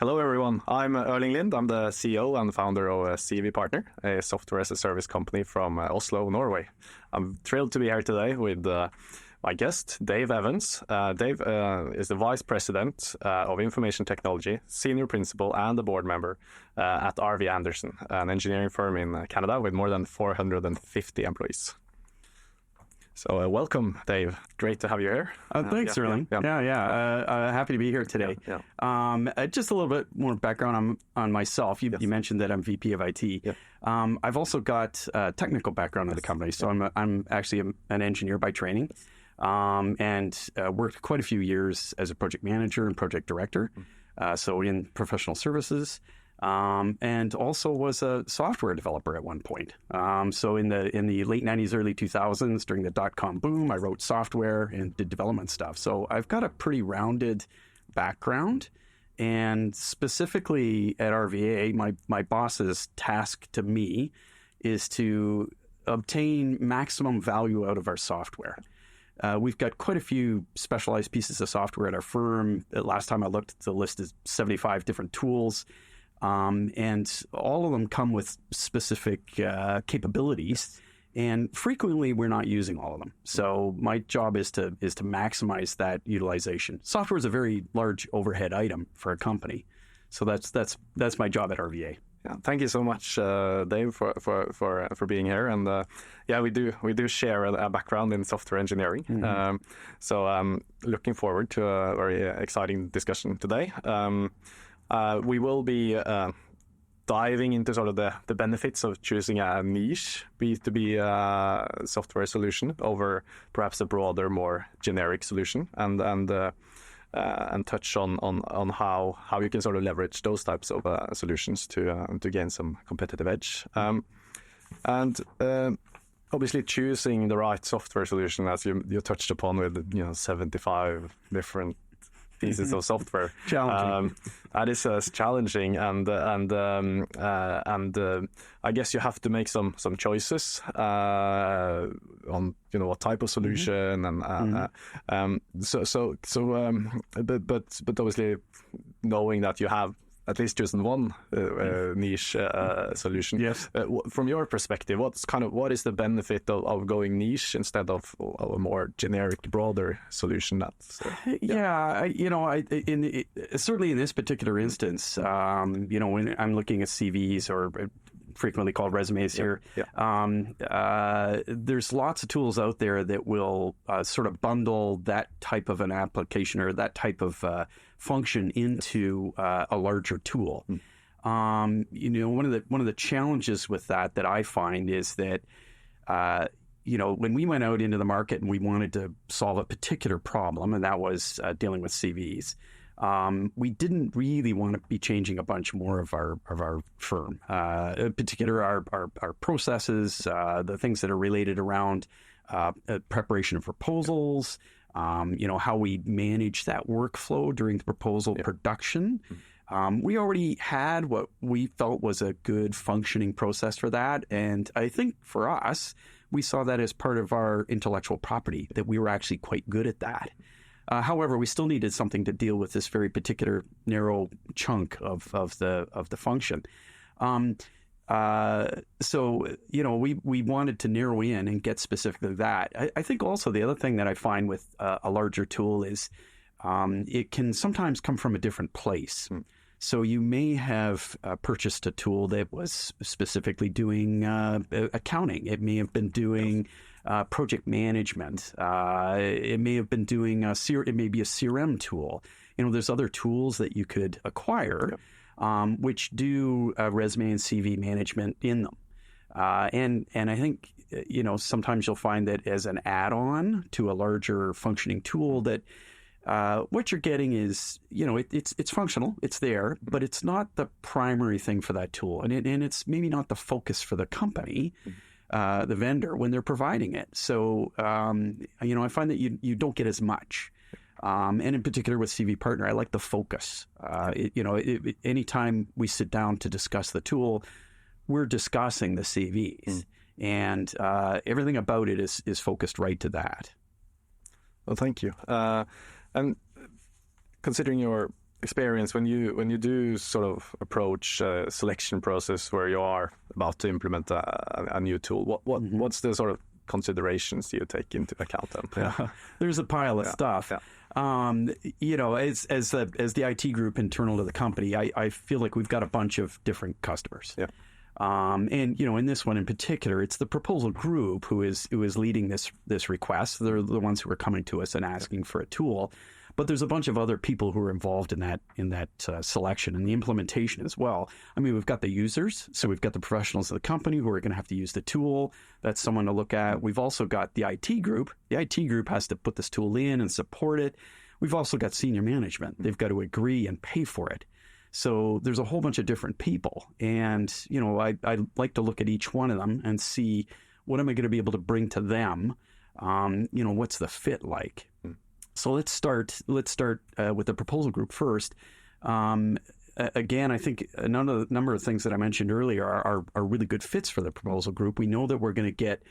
Hello, everyone. I'm Erling Linde. I'm the CEO and founder of CV Partner, a software as a service company from Oslo, Norway. I'm thrilled to be here today with my guest, Dave Evans. Dave is the Vice President of Information Technology, Senior Principal and a board member at RVA Anderson, an engineering firm in Canada with more than 450 employees. So welcome, Dave. Great to have you here. Thanks, Erling. Happy to be here today. Just a little bit more background on myself. You mentioned that I'm VP of IT. I've also got a technical background in the company. So I'm actually an engineer by training, and worked quite a few years as a project manager and project director, so in professional services. And also was a software developer at one point. So in the late 90s, early 2000s, during the dot-com boom, I wrote software and did development stuff. So I've got a pretty rounded background. And specifically at RVA, my boss's task to me is to obtain maximum value out of our software. We've got quite a few specialized pieces of software at our firm. Last time I looked, the list is 75 different tools. And all of them come with specific capabilities, and frequently we're not using all of them. So my job is to maximize that utilization. Software is a very large overhead item for a company, so that's my job at RVA. Yeah, thank you so much, Dave, for being here. And we do share a background in software engineering. So I'm looking forward to a very exciting discussion today. We will be diving into sort of the benefits of choosing a niche B2B software solution over perhaps a broader, more generic solution, and touch on how you can sort of leverage those types of solutions to gain some competitive edge. And obviously choosing the right software solution, as you touched upon, with 75 different pieces of software. Challenging. That is challenging, and I guess you have to make some choices on what type of solution, and but obviously knowing that you have at least chosen one niche solution. Yes. From your perspective, what is the benefit of going niche instead of a more generic, broader solution? Certainly in this particular instance, when I'm looking at CVs, or frequently called resumes here, there's lots of tools out there that will sort of bundle that type of an application or that type of function into a larger tool. One of the challenges with that I find is that when we went out into the market and we wanted to solve a particular problem, and that was dealing with CVs, we didn't really want to be changing a bunch more of our firm, in particular our processes, the things that are related around preparation of proposals, how we manage that workflow during the proposal production. We already had what we felt was a good functioning process for that. And I think for us, we saw that as part of our intellectual property, that we were actually quite good at that. However, we still needed something to deal with this very particular narrow chunk of the function. So we wanted to narrow in and get specifically that. I think also the other thing that I find with a larger tool is it can sometimes come from a different place. So you may have purchased a tool that was specifically doing accounting. It may have been doing project management. It may have been doing it may be a CRM tool. There's other tools that you could acquire. Which do resume and CV management in them. And I think, sometimes you'll find that as an add-on to a larger functioning tool that what you're getting is, it's functional, it's there, but it's not the primary thing for that tool. And it's maybe not the focus for the company, the vendor, when they're providing it. So, I find that you don't get as much. And in particular with CV Partner, I like the focus. Anytime we sit down to discuss the tool, we're discussing the CVs, and everything about it is focused right to that. Well, thank you. And considering your experience when you do sort of approach a selection process where you are about to implement a new tool, what's the sort of considerations you take into account then? Yeah. There's a pile of stuff. You know, as the IT group internal to the company, I feel like we've got a bunch of different customers. Yeah. And you know, in this one in particular, it's the proposal group who is leading this request. They're the ones who are coming to us and asking for a tool. But there's a bunch of other people who are involved in that selection and the implementation as well. I mean, we've got the users, so we've got the professionals of the company who are going to have to use the tool. That's someone to look at. We've also got the IT group. The IT group has to put this tool in and support it. We've also got senior management. They've got to agree and pay for it. So there's a whole bunch of different people. And, you know, I like to look at each one of them and see what am I going to be able to bring to them? You know, what's the fit like? So let's start with the proposal group first. Again, I think a number of things that I mentioned earlier are really good fits for the proposal group. We know that we're going to get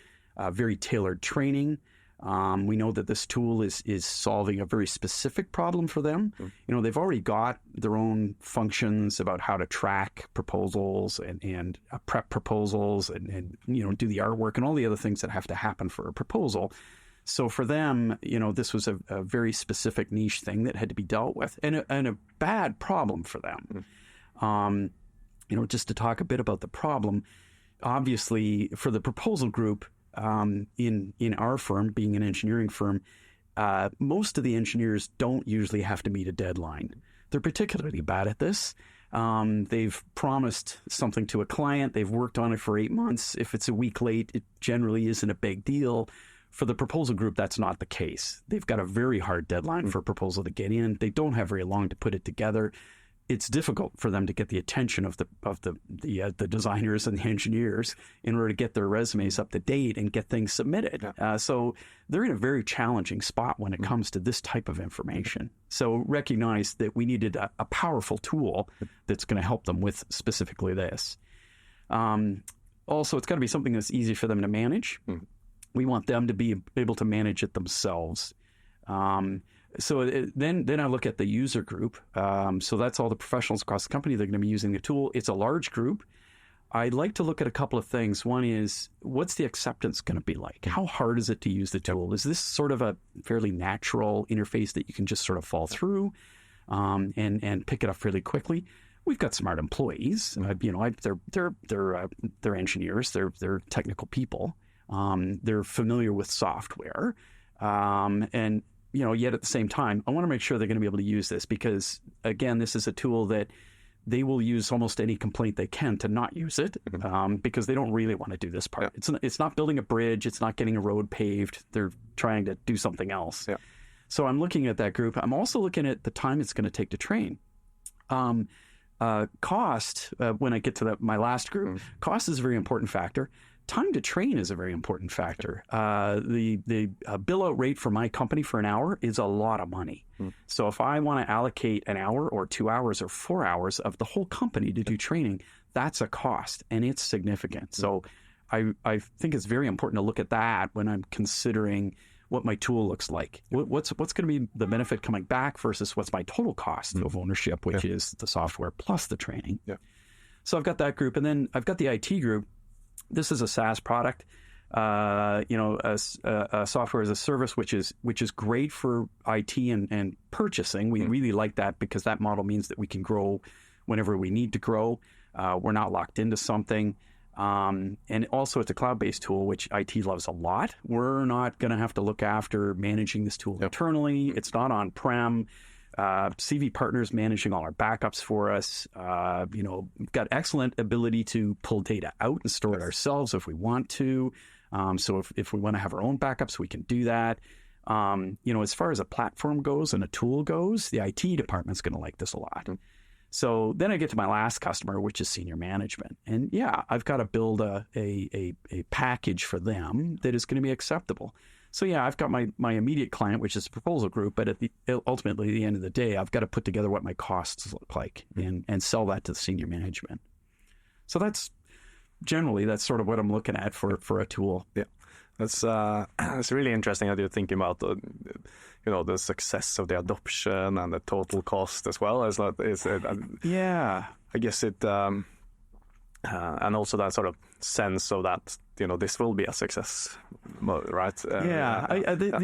very tailored training. We know that this tool is solving a very specific problem for them. You know, they've already got their own functions about how to track proposals and prep proposals and you know, do the artwork and all the other things that have to happen for a proposal. So for them, you know, this was a very specific niche thing that had to be dealt with, and a bad problem for them. You know, just to talk a bit about the problem, obviously for the proposal group in our firm, being an engineering firm, most of the engineers don't usually have to meet a deadline. They're particularly bad at this. They've promised something to a client. They've worked on it for 8 months. If it's a week late, it generally isn't a big deal. For the proposal group, that's not the case. They've got a very hard deadline for a proposal to get in. They don't have very long to put it together. It's difficult for them to get the attention of the designers and the engineers in order to get their resumes up to date and get things submitted. So they're in a very challenging spot when it comes to this type of information. So recognize that we needed a powerful tool that's going to help them with specifically this. Also, it's got to be something that's easy for them to manage. We want them to be able to manage it themselves. So then I look at the user group. So that's all the professionals across the company. They're going to be using the tool. It's a large group. I'd like to look at a couple of things. One is, what's the acceptance going to be like? How hard is it to use the tool? Is this sort of a fairly natural interface that you can just sort of fall through and pick it up fairly quickly? We've got smart employees. You know, they're engineers. They're technical people. They're familiar with software, and you know, yet at the same time, I want to make sure they're going to be able to use this because, again, this is a tool that they will use almost any complaint they can to not use it because they don't really want to do this part. It's not building a bridge. It's not getting a road paved. They're trying to do something else. So I'm looking at that group. I'm also looking at the time it's going to take to train. Cost, when I get to my last group, cost is a very important factor. Time to train is a very important factor. The bill out rate for my company for an hour is a lot of money. So if I want to allocate an hour or 2 hours or 4 hours of the whole company to do training, that's a cost and it's significant. So I think it's very important to look at that when I'm considering what my tool looks like. What's going to be the benefit coming back versus what's my total cost of ownership, which is the software plus the training. So I've got that group, and then I've got the IT group. This is a SaaS product, you know, a software as a service, which is great for IT and purchasing. We really like that because that model means that we can grow whenever we need to grow. We're not locked into something. And also it's a cloud-based tool, which IT loves a lot. We're not going to have to look after managing this tool internally. It's not on-prem. CV Partners managing all our backups for us. You know, we've got excellent ability to pull data out and store it ourselves if we want to. So if we want to have our own backups, we can do that. You know, as far as a platform goes and a tool goes, the IT department's going to like this a lot. So then I get to my last customer, which is senior management. And yeah, I've got to build a package for them that is going to be acceptable. So yeah, I've got my immediate client, which is a proposal group, but ultimately at the end of the day, I've got to put together what my costs look like and sell that to the senior management. So that's sort of what I'm looking at for a tool. Yeah, it's really interesting that you're thinking about the success of the adoption and the total cost as well. I guess it, and also that sort of sense of that, this will be a success, right? The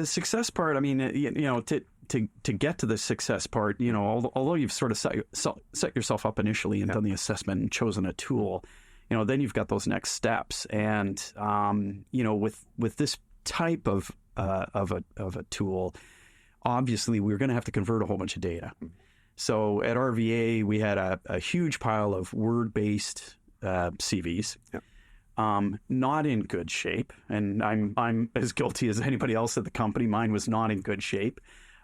success part, I mean, to get to the success part, although you've sort of set yourself up initially and done the assessment and chosen a tool, then you've got those next steps. And, with this type of a tool, obviously we're going to have to convert a whole bunch of data. So at RVA, we had a huge pile of Word-based CVs, not in good shape. And I'm as guilty as anybody else at the company. Mine was not in good shape.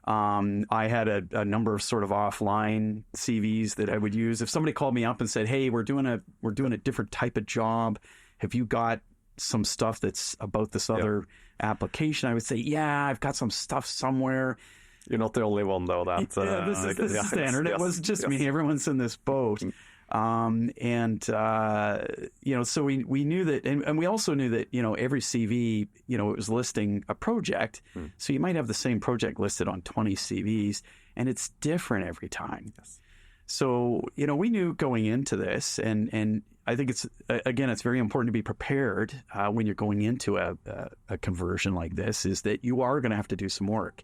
I had a number of sort of offline CVs that I would use. If somebody called me up and said, "Hey, we're doing a different type of job. Have you got some stuff that's about this other application?" I would say, "Yeah, I've got some stuff somewhere." You're not the only one, though. This is standard. It wasn't just me. Everyone's in this boat. So we knew that, and we also knew that, every CV, it was listing a project. So you might have the same project listed on 20 CVs, and it's different every time. Yes. So, we knew going into this, and I think it's very important to be prepared when you're going into a conversion like this, is that you are going to have to do some work.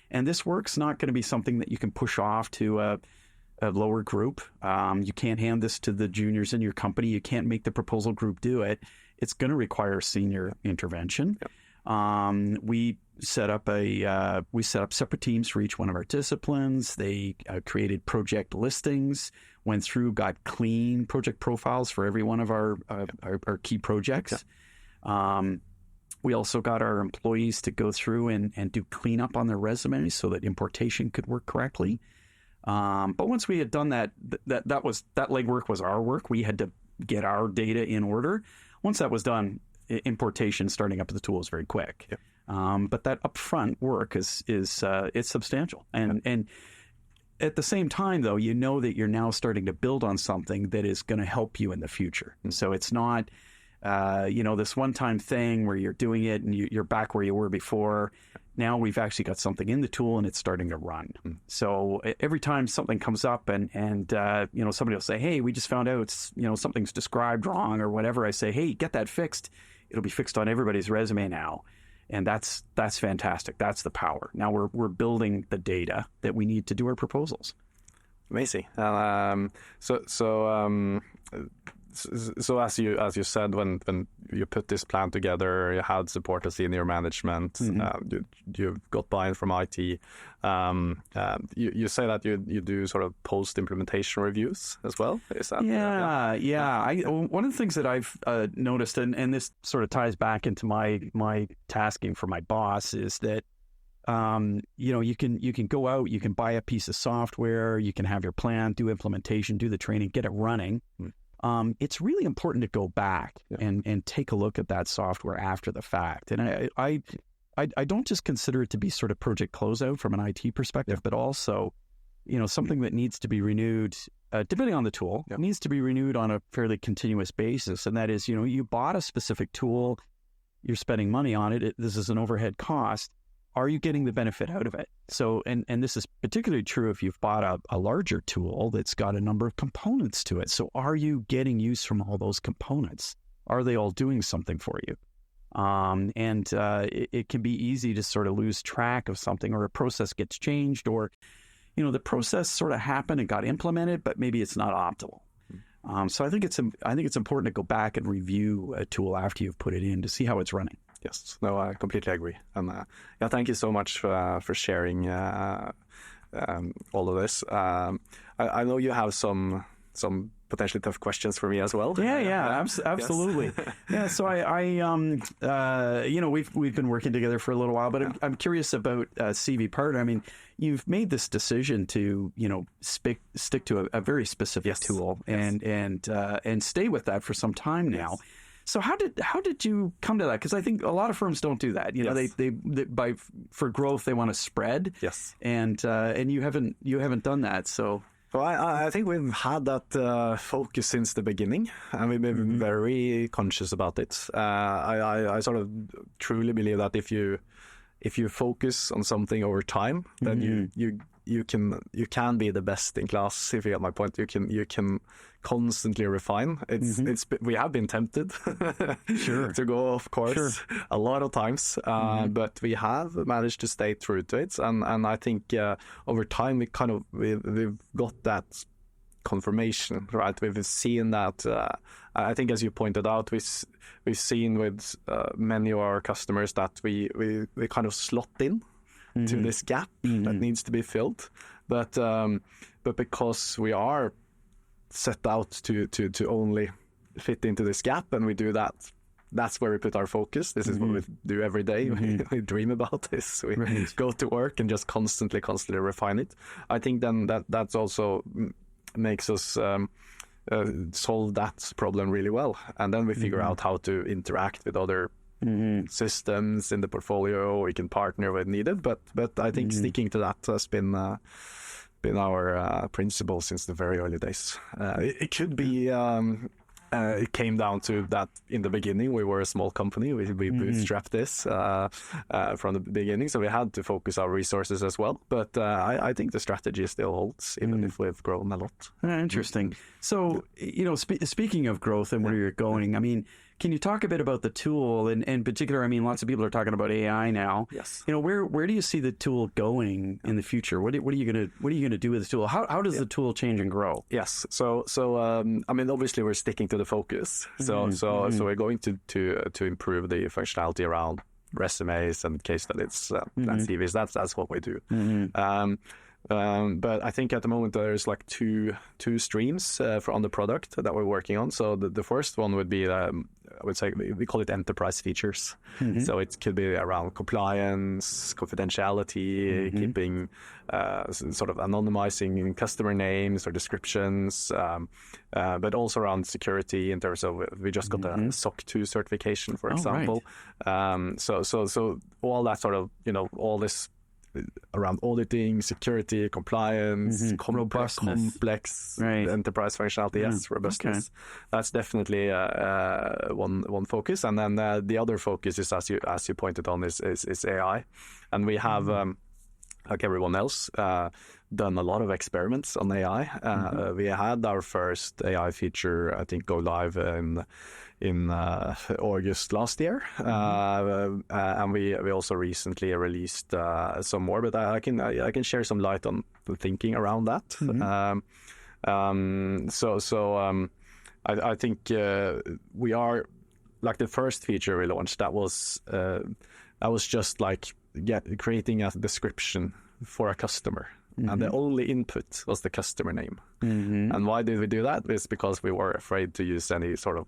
And this work's not going to be something that you can push off to a lower group. You can't hand this to the juniors in your company. You can't make the proposal group do it. It's going to require senior intervention. Yep. We set up separate teams for each one of our disciplines. They created project listings, went through, got clean project profiles for every one of our key projects. Yep. We also got our employees to go through and do cleanup on their resumes so that importation could work correctly. But once we had done that legwork was our work. We had to get our data in order. Once that was done, importation, starting up the tool is very quick. Yep. But that upfront work is it's substantial. And at the same time, though, that you're now starting to build on something that is going to help you in the future. And so it's not this one-time thing where you're doing it and you're back where you were before. Now we've actually got something in the tool and it's starting to run. So every time something comes up and somebody will say, "Hey, we just found out something's described wrong," or whatever, I say, "Hey, get that fixed. It'll be fixed on everybody's resume now." And that's fantastic. That's the power. Now we're building the data that we need to do our proposals. Amazing. So as you said, when you put this plan together, you had support of senior management. Mm-hmm. You got buy-in from IT. You say that you do sort of post-implementation reviews as well. Is that? Yeah. One of the things that I've noticed, and this sort of ties back into my tasking for my boss, is that you can go out, you can buy a piece of software, you can have your plan, do implementation, do the training, get it running. It's really important to go back and take a look at that software after the fact. And I don't just consider it to be sort of project closeout from an IT perspective, but also, something that needs to be renewed, depending on the tool, needs to be renewed on a fairly continuous basis. And that is, you bought a specific tool, you're spending money on it. This is an overhead cost. Are you getting the benefit out of it? So, and this is particularly true if you've bought a larger tool that's got a number of components to it. So are you getting use from all those components? Are they all doing something for you? It can be easy to sort of lose track of something, or a process gets changed, or, the process sort of happened and got implemented, but maybe it's not optimal. So I think it's important to go back and review a tool after you've put it in to see how it's running. Yes, no, I completely agree. And thank you so much for sharing all of this. I know you have some potentially tough questions for me as well. Absolutely. Yeah, so we've been working together for a little while, but I'm curious about CV Partner. I mean, you've made this decision to stick to a very specific tool and stay with that for some time now. Yes. So how did you come to that? Because I think a lot of firms don't do that. They for growth they want to spread. Yes. And you haven't done that. So. Well, I think we've had that focus since the beginning, and we've been very conscious about it. I sort of truly believe that if if you focus on something over time, then you can be the best in class. If you get my point, you can constantly refine. We have been tempted to go off course a lot of times, but we have managed to stay true to it, and I think over time we've got that confirmation, right? We've seen that. I think, as you pointed out, we've seen with many of our customers that we kind of slot in to this gap that needs to be filled, but because we are set out to only fit into this gap, and we do that. That's where we put our focus. This is what we do every day. We dream about this. We go to work and just constantly refine it. I think then that's also makes us solve that problem really well, and then we figure out how to interact with other systems in the portfolio. We can partner when needed, but I think sticking to that has been our principle since the very early days. It could be it came down to that in the beginning. We were a small company. We bootstrapped this from the beginning, so we had to focus our resources as well. But I think the strategy still holds, even if we've grown a lot. Interesting. So, speaking of growth and where you're going, I mean, can you talk a bit about the tool? And in particular, I mean, lots of people are talking about AI now. Yes. Where do you see the tool going in the future? What are you gonna do with the tool? How does the tool change and grow? Yes. So I mean, obviously we're sticking to the focus. So we're going to improve the functionality around resumes and case studies and CVs. That's what we do. But I think at the moment there's like two streams on the product that we're working on. So the first one would be, I would say, we call it enterprise features. So it could be around compliance, confidentiality, keeping sort of anonymizing customer names or descriptions, but also around security in terms of, we just got a SOC 2 certification, for example. Right. So all that sort of, all this around auditing, security, compliance, complex enterprise functionality, robustness. Okay. That's definitely one focus. And then the other focus is, as you pointed on, is AI. And we have, like everyone else, done a lot of experiments on AI. We had our first AI feature, I think, go live in August last year, and we also recently released some more. But I can share some light on the thinking around that. I think we are, like, the first feature we launched. That was just like creating a description for a customer. And the only input was the customer name. And why did we do that? It's because we were afraid to use any sort of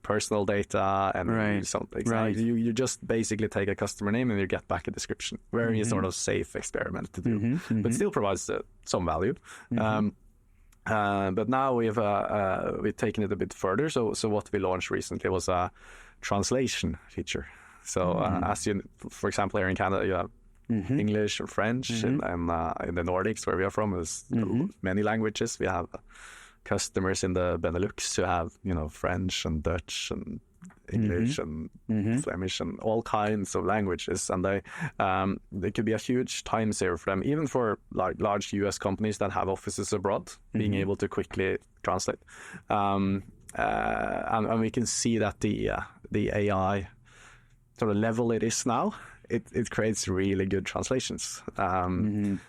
personal data and something. Right. You just basically take a customer name and you get back a description. Very sort of safe experiment to do, but still provides some value. But now we've taken it a bit further. So what we launched recently was a translation feature. So as you, for example, here in Canada, you have English or French, and in the Nordics, where we are from, there's many languages. We have customers in the Benelux who have, French and Dutch and English and Flemish and all kinds of languages, and they could be a huge time saver for them, even for large US companies that have offices abroad, being able to quickly translate. And we can see that the AI sort of level it is now, it creates really good translations. And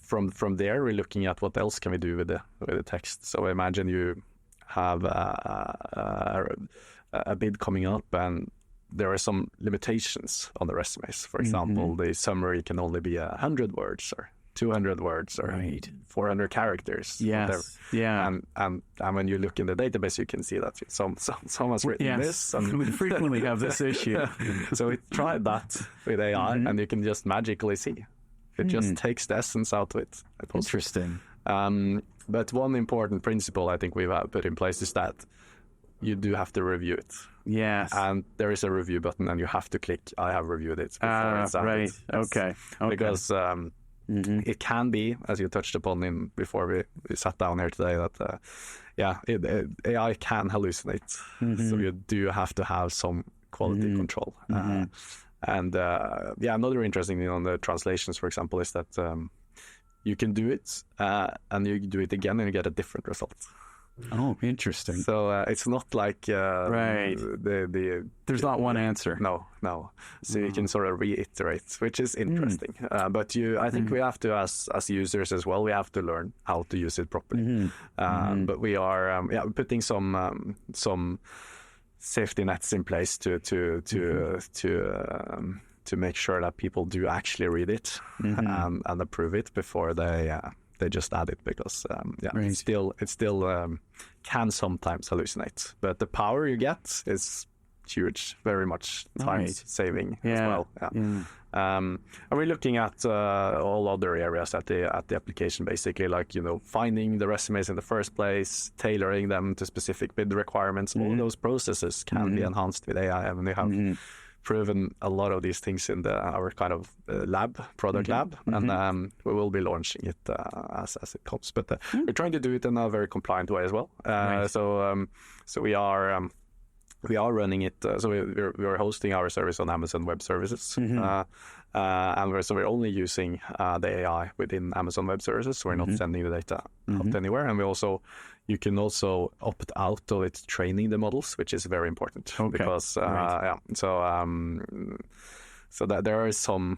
from there, we're looking at what else can we do with the text. So imagine you have a bid coming up, and there are some limitations on the resumes. For example, the summary can only be 100 words or 200 words or 400 characters. Yes. Whatever. Yeah. And when you look in the database, you can see that someone's written this. And we frequently have this issue. So we tried that with AI, and you can just magically see. It just takes the essence out of it. Interesting. But one important principle I think we've put in place is that you do have to review it. Yes. And there is a review button, and you have to click, I have reviewed it before it's out. Right. Okay. Because it can be, as you touched upon before we sat down here today, that AI can hallucinate. So you do have to have some quality control. Another interesting thing on the translations, for example, is that you can do it and you do it again and you get a different result. Oh, interesting. So it's not like right. There's not one answer. No. So you can sort of reiterate, which is interesting. But I think we have to, as users as well, we have to learn how to use it properly. But we are putting some safety nets in place to make sure that people do actually read it and approve it before they just add it, because it still can sometimes hallucinate. But the power you get is huge, very much time saving as well. And we're looking at all other areas at the application, basically, like finding the resumes in the first place, tailoring them to specific bid requirements. All those processes can be enhanced with AI, and they have proven a lot of these things in our kind of product lab, and we will be launching it as it comes. But we're trying to do it in a very compliant way as well. So we are running it. So we're hosting our service on Amazon Web Services, and we're only using the AI within Amazon Web Services. So we're not sending the data out anywhere, and you can also opt out of it training the models, which is very important because so that there are some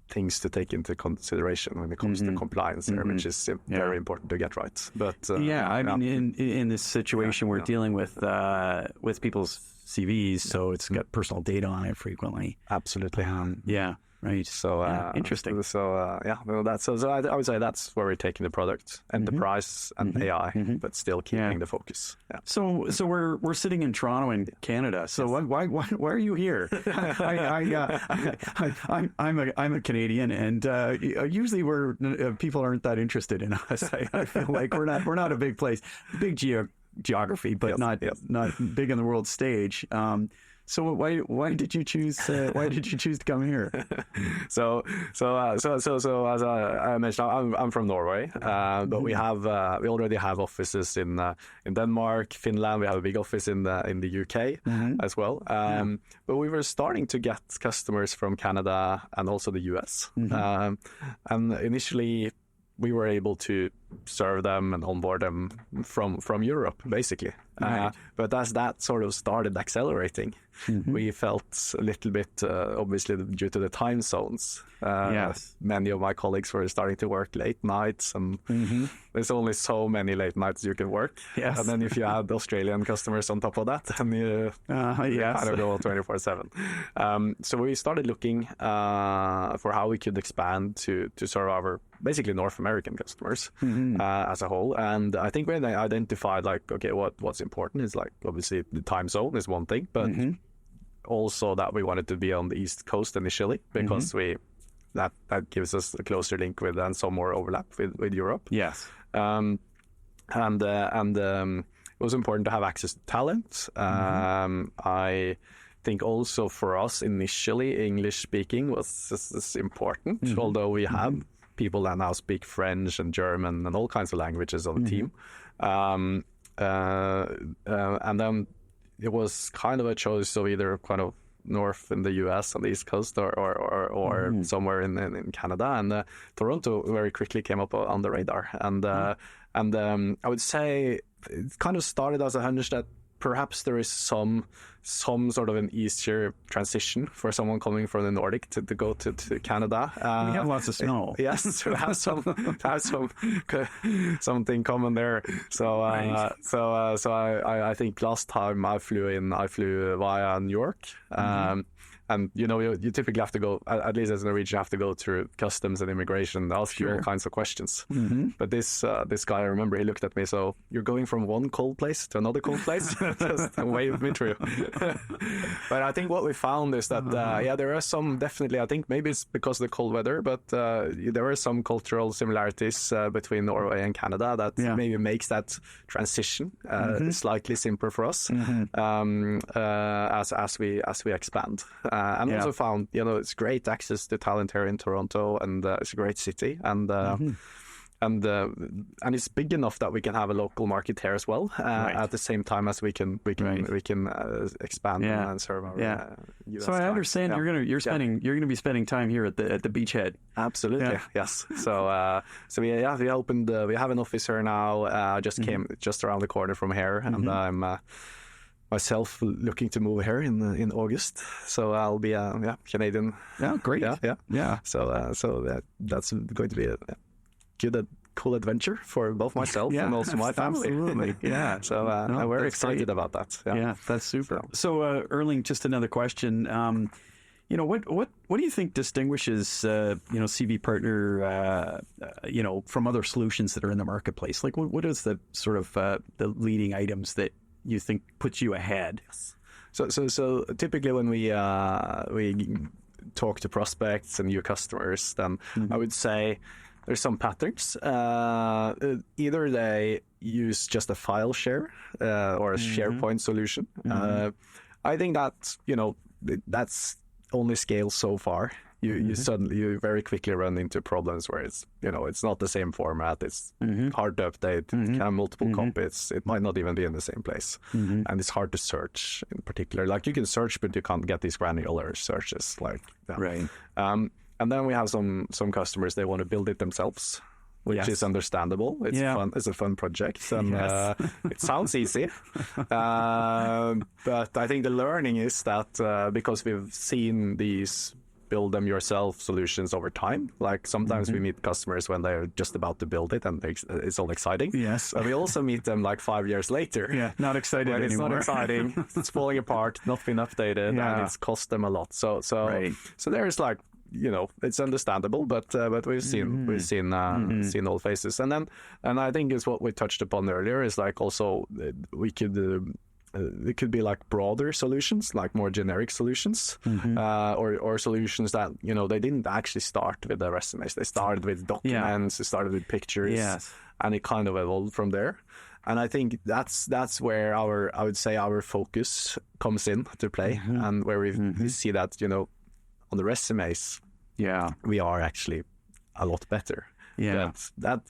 things to take into consideration when it comes to compliance there, which is very important to get right. But I mean, in this situation, we're dealing with people's CVs, so it's got personal data on it frequently. Absolutely. Right. So interesting. So I would say that's where we're taking the product, enterprise and AI, but still keeping the focus. Yeah. So we're sitting in Toronto in Canada. So why are you here? I'm a Canadian, and usually people aren't that interested in us. I feel like we're not a big place, big geography, but not big on the world stage. So why did you choose to come here? So as I mentioned, I'm from Norway, but we already have offices in Denmark, Finland. We have a big office in the UK as well. But we were starting to get customers from Canada and also the US, and initially we were able to serve them and onboard them from Europe, basically. But as that sort of started accelerating, we felt a little bit, obviously, due to the time zones. Many of my colleagues were starting to work late nights, and there's only so many late nights you can work. And then if you add Australian customers on top of that, then you kind of go 24/7. So we started looking for how we could expand to serve our basically North American customers as a whole. And I think when they identified, like, okay, what's important is, like, obviously the time zone is one thing, but also that we wanted to be on the East Coast initially, because that gives us a closer link with and some more overlap with Europe. Yes. And it was important to have access to talent. I think also for us initially, English speaking was important, although we have people that now speak French and German and all kinds of languages on the team. And then it was kind of a choice of either kind of north in the US on the East Coast or somewhere in Canada. And Toronto very quickly came up on the radar. And I would say it kind of started as a hunch that perhaps there is some sort of an easier transition for someone coming from the Nordic to go to Canada. We have lots of snow. Yes, to have something common there. So I think last time I flew via New York. And you typically have to go, at least as a Norwegian, you have to go through customs and immigration, ask you all kinds of questions. But this guy, I remember, he looked at me, so you're going from one cold place to another cold place? Just waved me through. But I think what we found is that, there are some, definitely, I think maybe it's because of the cold weather, but there are some cultural similarities between Norway and Canada that maybe makes that transition slightly simpler for us as we expand. And also found, it's great access to talent here in Toronto, and it's a great city. And and it's big enough that we can have a local market here as well, at the same time as we can expand and serve our US So I understand you're going to be spending time here at the beachhead. Absolutely, yes. So we opened we have an office here now. Just came just around the corner from here, and I'm myself looking to move here in August, so I'll be Canadian. Yeah, great. Yeah. So that's going to be a good, cool adventure for both myself and also my family. Absolutely. Yeah. So I'm very excited about that. Yeah, that's super. So Erling, just another question. What do you think distinguishes CV Partner from other solutions that are in the marketplace? Like what is the sort of the leading items that you think puts you ahead? So typically when we talk to prospects and new customers, then I would say there's some patterns. Either they use just a file share or a SharePoint solution. I think that that's only scales so far. You very quickly run into problems where it's not the same format, it's hard to update, it can have multiple copies, it might not even be in the same place, and it's hard to search in particular. Like you can search, but you can't get these granular searches. Right. And then we have some customers, they want to build it themselves, which is understandable. It's fun. It's a fun project, and it sounds easy. But I think the learning is that because we've seen these build them yourself solutions over time. Like sometimes we meet customers when they're just about to build it and it's all exciting. Yes. But we also meet them like 5 years later. Yeah, not excited anymore. It's not exciting. It's falling apart, not been updated, and it's cost them a lot. So there's like, it's understandable, but we've seen all phases, and I think it's what we touched upon earlier is like also we could. It could be like broader solutions, like more generic solutions, or solutions that they didn't actually start with the resumes. They started with documents, they started with pictures, and it kind of evolved from there. And I think that's where I would say our focus comes in to play, and where we see that on the resumes, we are actually a lot better. Yeah, that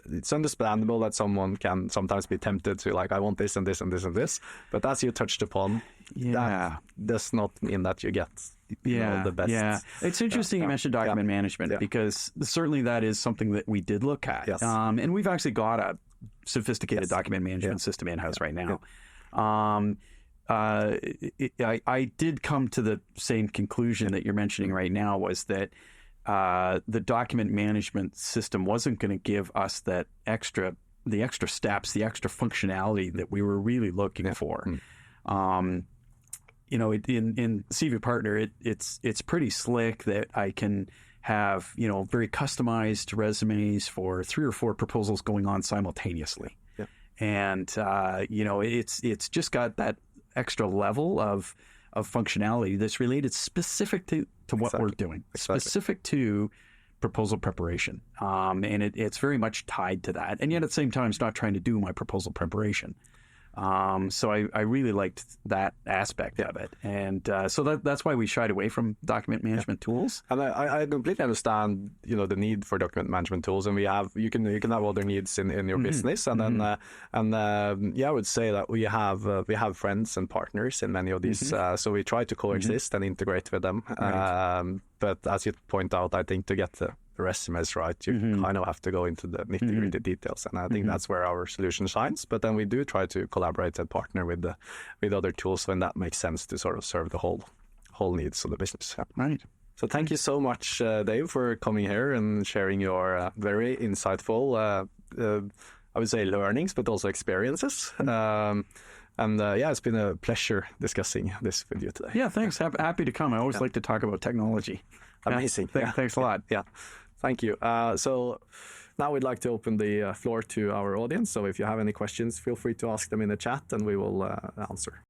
it's understandable that someone can sometimes be tempted to like, I want this and this and this and this, but as you touched upon, that does not mean that you get the best. Yeah, it's interesting you mentioned document management because certainly that is something that we did look at, and we've actually got a sophisticated document management system in-house right now. I did come to the same conclusion that you're mentioning right now, was that the document management system wasn't going to give us the extra steps, the extra functionality that we were really looking for. In CV Partner, it's pretty slick that I can have very customized resumes for 3 or 4 proposals going on simultaneously, and it's just got that extra level of functionality that's related specific to what we're doing, specific to proposal preparation. And it's very much tied to that. And yet at the same time, it's not trying to do my proposal preparation. So I really liked that aspect of it. And so that's why we shied away from document management tools. And I completely understand, the need for document management tools. And you can have other needs in your business. And then, I would say that we have friends and partners in many of these. So we try to coexist and integrate with them. Right. But as you point out, I think to get the resumes right, you kind of have to go into the nitty-gritty details, and I think that's where our solution shines. But then we do try to collaborate and partner with other tools when that makes sense to sort of serve the whole needs of the business. Right. So thank you so much, Dave, for coming here and sharing your very insightful, I would say, learnings, but also experiences. It's been a pleasure discussing this with you today. Yeah, thanks. Happy to come. I always like to talk about technology. Amazing. Thanks a lot. Yeah, thank you. So now we'd like to open the floor to our audience. So if you have any questions, feel free to ask them in the chat and we will answer.